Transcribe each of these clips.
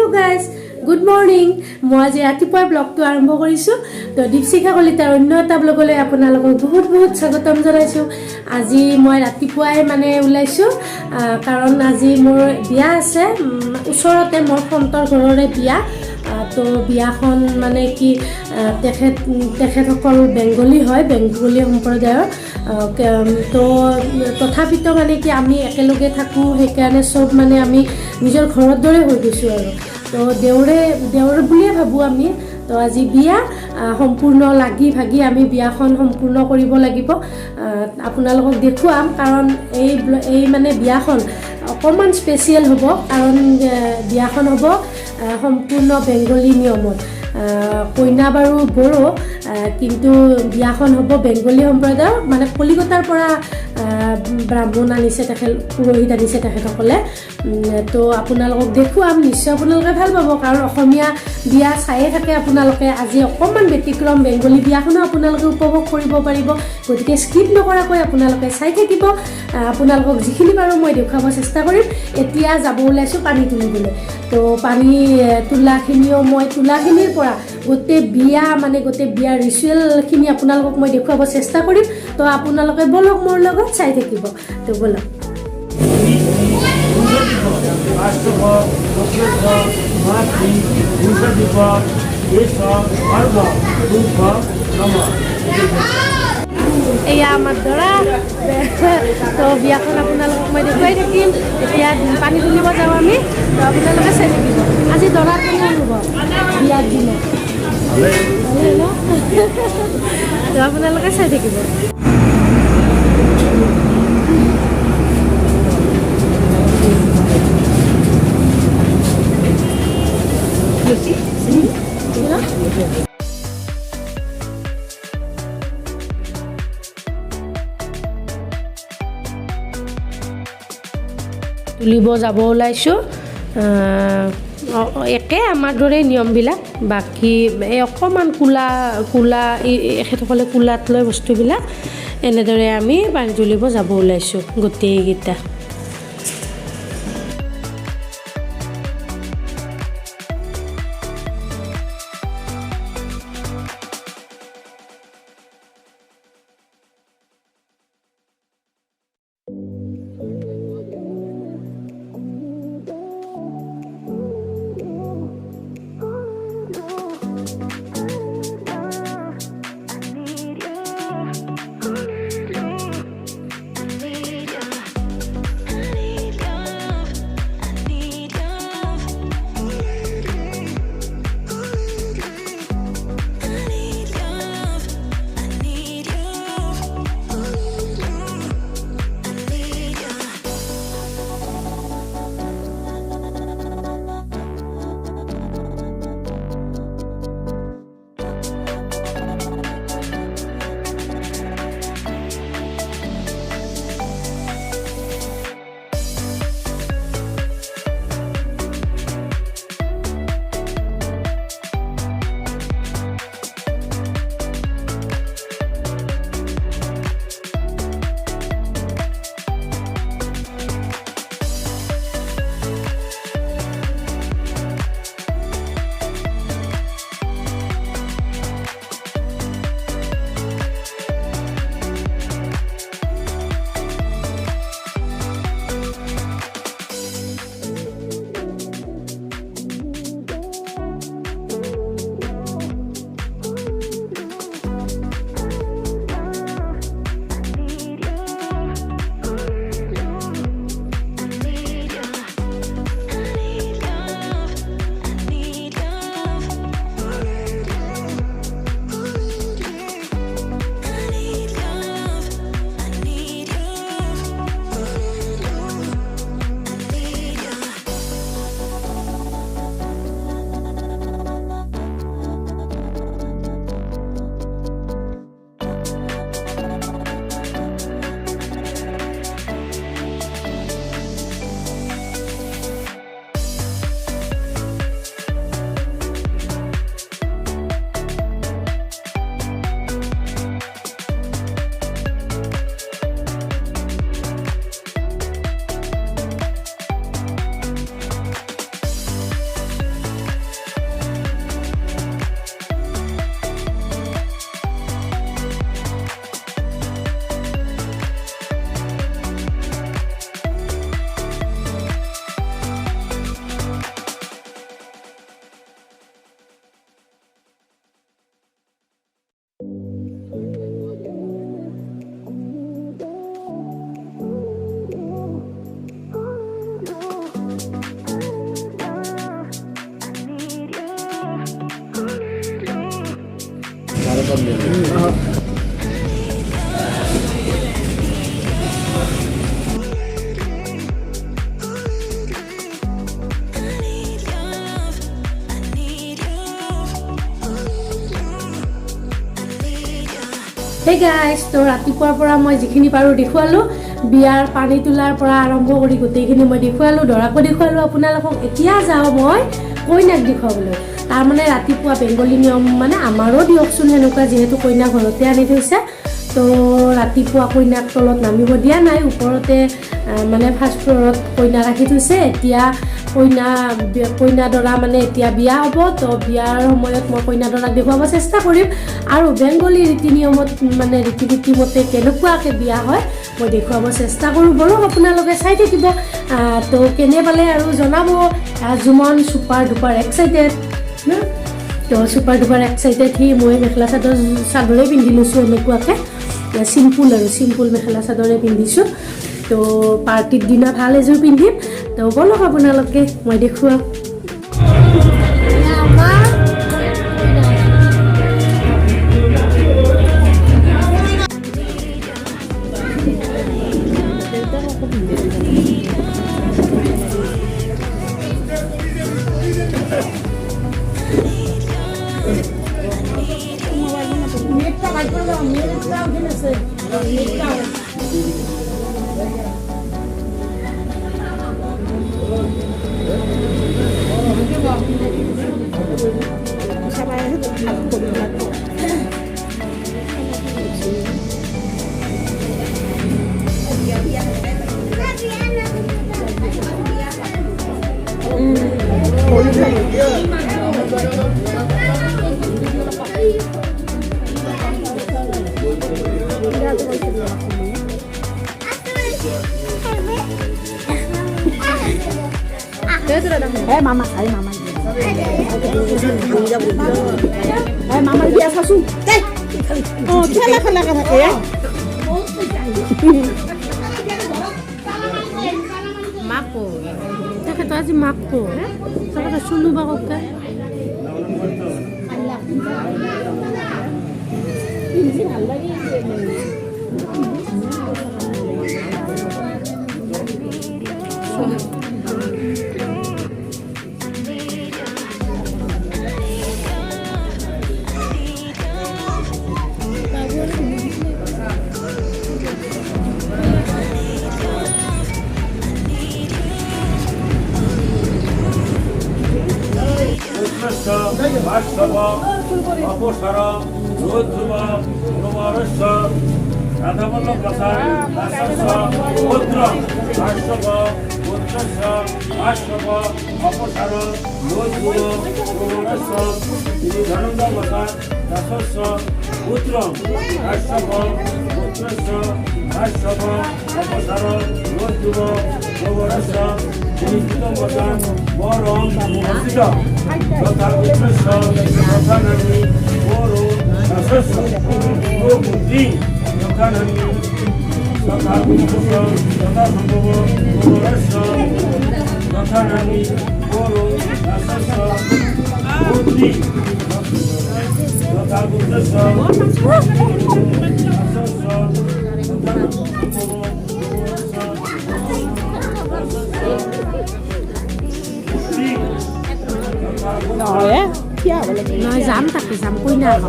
Hello guys, good morning. মই আজি ৰাতিপুৱাৰ ব্লগটো আৰম্ভ কৰিছো। তো দীপশিখা কলিতাৰ অন্য এটা ব্লগলৈ আপোনালোকক বহুত স্বাগতম জনাইছো। আজি মই ৰাতিপুৱাই মানে ওলাইছো কাৰণ আজি মোৰ বিয়া আছে ওচৰতে মোৰ ফন্তৰ ঘৰৰে বিয়া। তো বিয়াখন মানে কি তেখেতসকল বেংগলী হয়, বেংগলী সম্প্ৰদায়ৰ। তো তথাপিতো মানে কি আমি একেলগে থাকোঁ, সেইকাৰণে চব মানে আমি নিজৰ ঘৰৰ দৰে হৈ গৈছোঁ আৰু। তো দেউৰ বুলিয়ে ভাবোঁ আমি। তো আজি বিয়া সম্পূৰ্ণ লাগি ভাগি আমি বিয়াখন সম্পূৰ্ণ কৰিব লাগিব। আপোনালোকক দেখুৱাম কাৰণ এই মানে বিয়াখন অকণমান স্পেচিয়েল হ'ব কাৰণ বিয়াখন হ'ব সম্পূৰ্ণ বেংগলী নিয়মত। কইনা বাৰু বড়ো কিন্তু বিয়াখন হ'ব বেংগলী সম্প্ৰদায়ৰ, মানে কলিকতাৰ পৰা ব্ৰাহ্মণ আনিছে, পুৰোহিত আনিছে তেখেতসকলে। তো আপোনালোকক দেখুৱাম, নিশ্চয় আপোনালোকে ভাল পাব কাৰণ অসমীয়া বিয়া চায়ে থাকে আপোনালোকে। আজি অকণমান ব্যতিক্ৰম বেংগলী বিয়াখনো আপোনালোকে উপভোগ কৰিব পাৰিব, গতিকে স্কিপ নকৰাকৈ আপোনালোকে চাই থাকিব। আপোনালোকক যিখিনি পাৰোঁ মই দেখুৱাব চেষ্টা কৰিম। এতিয়া যাব ওলাইছোঁ পানী তুলিবলৈ। তো পানী তোলাখিনিও মই তোলাখিনিৰ পৰা গোটেই বিয়াৰ ৰিচুৱেলখিনি আপোনালোকক মই দেখুৱাব চেষ্টা কৰিম। তো আপোনালোকে বলক মোৰ লগত চাই থাকিব। তো বলক। এয়া আমাৰ দৰা। তো বিয়াখন আপোনালোকক মই দেখুৱাই থাকিম। এতিয়া পানী তুলিব যাওঁ আমি, তো আপোনালোকে চাই থাকিব। আজি দৰা কেনে হ'ব বিয়াৰ দিনত, ভালেই ন? তো আপোনালোকে চাই থাকিব। তুলিব যাব ওলাইছোঁ। একে আমাৰ দৰে নিয়মবিলাক, বাকী এই অকণমান কোলা এখেতসকলে কোলাত লয় বস্তুবিলাক। এনেদৰে আমি পানী তুলিব যাব ওলাইছোঁ গোটেইকেইটা। Hey guys, তো ৰাতিপুৱাৰ পৰা মই যিখিনি পাৰো দেখুৱালো বিয়াৰ পানী তোলাৰ পৰা আৰম্ভ কৰি গোটেইখিনি মই দেখুৱালো দৰাকো দেখুৱালো আপোনালোকক এতিয়া যাওঁ মই কইনাক দেখুৱাবলৈ তাৰ মানে ৰাতিপুৱা বেংগলী নিয়ম মানে আমাৰো দিয়কচোন হেনেকুৱা যেহেতু কইনা ঘৰতে আনি থৈছে তো ৰাতিপুৱা কইনাক তলত নামিব দিয়া নাই ওপৰতে মানে ফাৰ্ষ্ট ফ্লৰত কইনা ৰাখি থৈছে এতিয়া কইনা দৰা মানে এতিয়া বিয়া হ'ব তো বিয়াৰ সময়ত মই কইনা দৰাক দেখুৱাব চেষ্টা কৰিম আৰু বেংগলী ৰীতি নিয়মত মানে ৰীতি মতে কেনেকুৱাকৈ বিয়া হয় মই দেখুৱাব চেষ্টা কৰোঁ বলক আপোনালোকে চাই থাকিব তো কেনে পালে আৰু জনাব জুমন ছুপাৰ ডুপাৰ এক্সাইটেড তো ছুপাৰ ডুপাৰ এক্সাইটেড সি মই মেখেলা চাদৰে পিন্ধি লৈছোঁ এনেকুৱাকৈ চিম্পুল মেখেলা চাদৰে পিন্ধিছোঁ তো পাৰ্টিৰ দিনা ভাল এযোৰ পিন্ধিম তো বলক আপোনালোকে মই দেখুৱাম Mama, ay mama. Ay mama dia sasu. Oh, kala kala ya. Mako. Tak kata aja mako. Sama ke sunu bakok ke? Varsava, Aposara, Rodhuma, Nomarasa, Radhamala Prasad, Asasa, Udra, Varsava, Udrasa, Varsava, Aposara, Rodhuma, Nomarasa, Dhananda Prasad, Asasa, Udra, Varsava, Udrasa, Varsava, Aposara, Rodhuma, Nomarasa, Dhananda Prasad, Moram, Asida. Tata Utrasa, Tata Nami, Moro, Tasasa, Mukti, Tata Nami, Tata Utrasa, Tata Sambhava, Morasa, Tata Nami, Moro, Tasasa, Mukti, Tata Utrasa, Tasasa, Tata Sambhava, Nói á, kia vậy là nói dám thật thì dám côi nào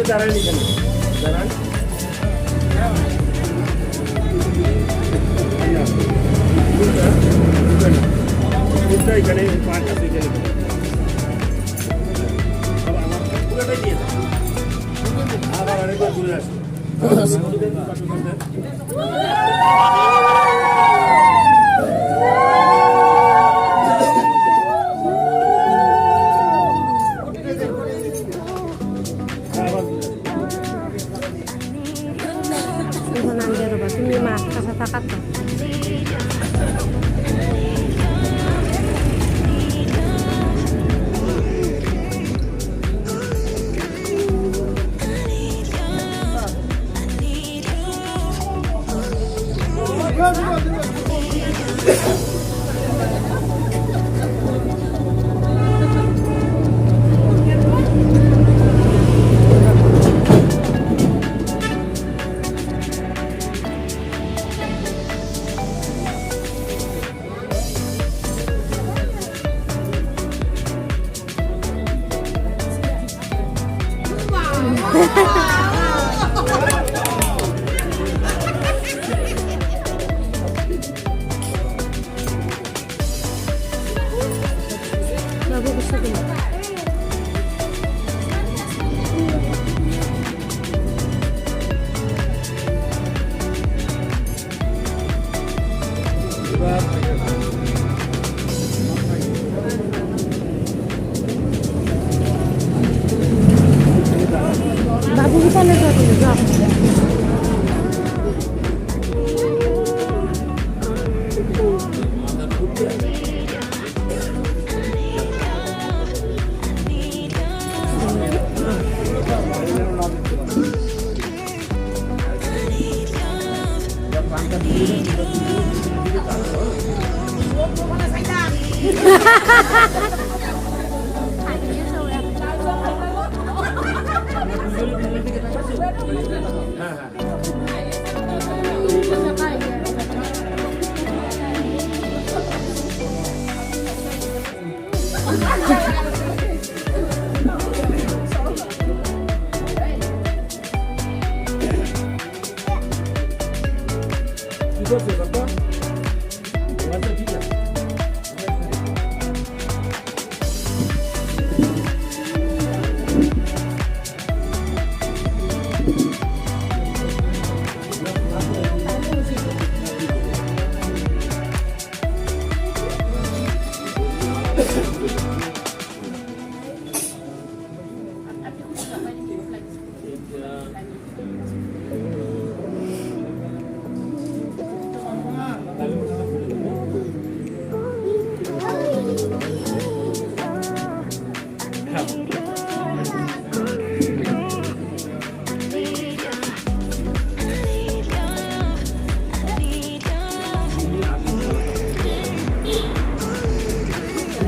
Jalan ini kan, jalan. Bukan ikan ini panas ikan ini. Kalau anak bukan lagi. আবার আরেকবার ঘুরে আসো এখন আনবে রবা তুমি মাছ কাঁচা থাকা তো বাবু গুছা দিল বাবু গুছালে যাও তুমি যাও কি করছো কাকা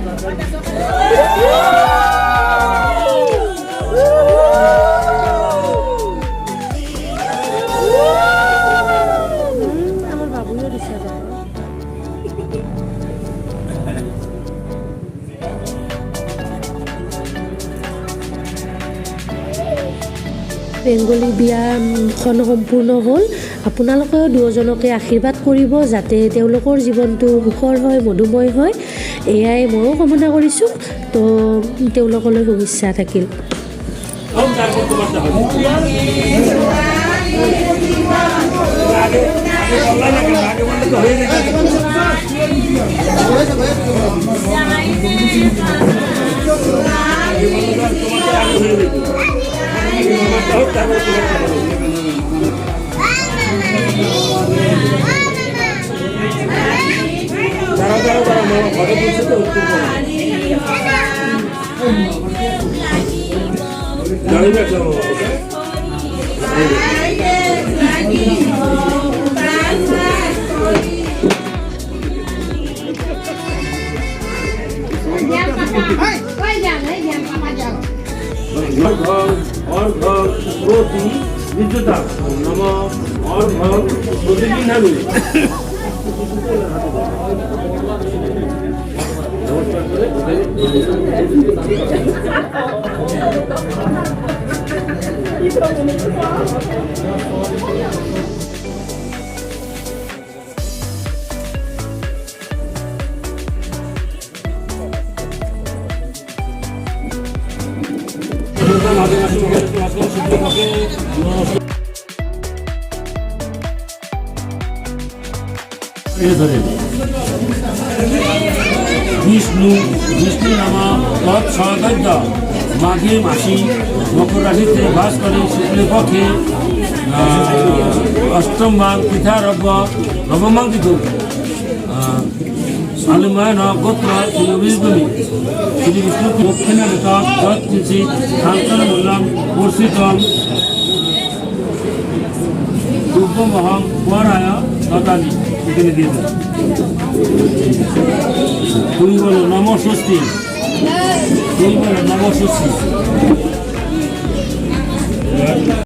আচ্ছা ঠিক আছে আমার বাবুও দিছে বেংগলী বিয়াখন সম্পূৰ্ণ হ'ল আপোনালোকেও দুয়োজনকে আশীৰ্বাদ কৰিব যাতে তেওঁলোকৰ জীৱনটো সুখৰ হয় মধুময় হয় এয়াই ময়ো কামনা কৰিছোঁ তো তেওঁলোকলৈ শুভেচ্ছা থাকিল তারপর তোমার আগে বললে তো হয়ে গেছে যারা যারা যারা ঘরে বলছে তো উত্তর জানি না কেন প্রতি বিদ্যুতা নম অর্ঘ প্রতিদিন আমি নমস্কার করে মাঝে মাঝে বিষ্ণু নামা তৎসদাদ্য মাঘে মাসি মকর রাশিতে বাস করে শুক্লপক্ষে অষ্টম ভাগ পৃথা রব্য নবমাং ঋতু সালুমায়ন গোত্র শ্রী বিষ্ণু শ্রী বিষ্ণু দক্ষিণ যৎকিঞ্চিৎ কাঞ্চন মূল্যম বর্ষিতম দুর্গমহং পরায় দদামি এখানে দিয়ে দেন। তুমি বলো নমস্বস্তি, তুমি বলো নমস্বস্তি।